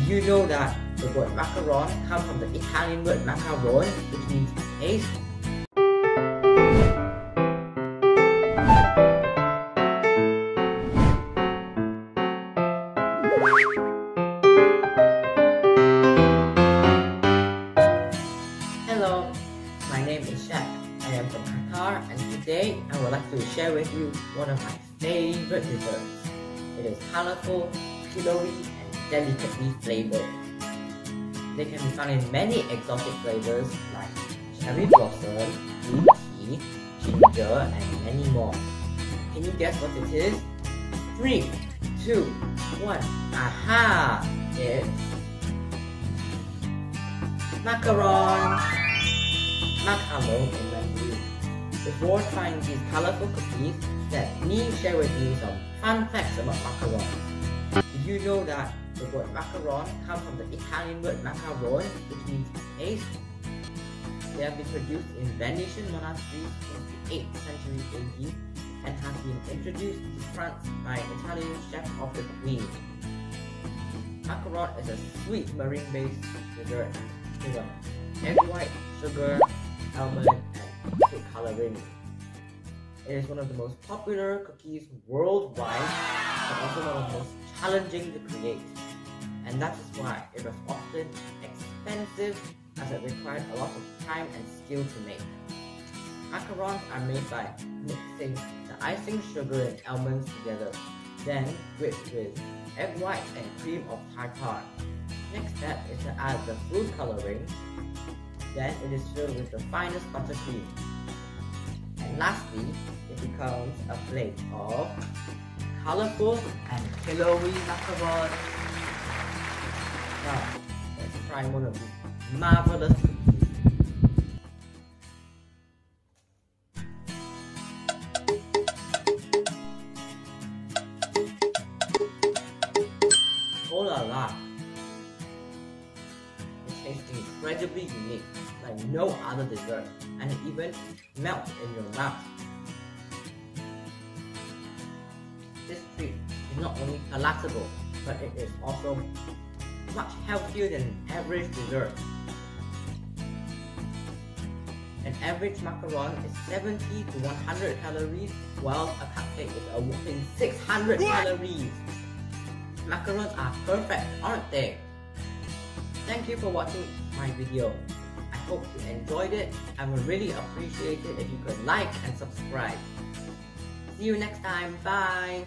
Did you know that the word macaron comes from the Italian word macaron, which means paste? Hello, my name is Shaq. I am from Qatar, and today I would like to share with you one of my favorite desserts. It is colorful, pillowy, and delicately flavored. They can be found in many exotic flavors like cherry blossom, green tea, ginger, and many more. Can you guess what it is? 3, 2, 1, aha! It's macaron! Macaron in Mandarin. Before trying these colorful cookies, let me share with you some fun facts about macaron. Did you know that the word macaron comes from the Italian word macaron, which means paste? They have been produced in Venetian monasteries since the 8th century AD and have been introduced to France by an Italian chef of the Queen. Macaron is a sweet meringue-based dessert with egg white, sugar, almond, and food coloring. It is one of the most popular cookies worldwide, but also one of the most challenging to create. And that is why it was often expensive, as it required a lot of time and skill to make. Macarons are made by mixing the icing sugar and almonds together, then whipped with egg white and cream of tartar. Next step is to add the food coloring. Then it is filled with the finest buttercream. And lastly, it becomes a plate of colorful and pillowy macarons. Now, let's try one of these marvelous cookies. Oh la la! It tastes incredibly unique, like no other dessert, and it even melts in your mouth. This treat is not only palatable, but it is also much healthier than an average dessert. An average macaron is 70 to 100 calories, while a cupcake is a whopping 600 calories. Macarons are perfect, aren't they? Thank you for watching my video. I hope you enjoyed it. I would really appreciate it if you could like and subscribe. See you next time. Bye!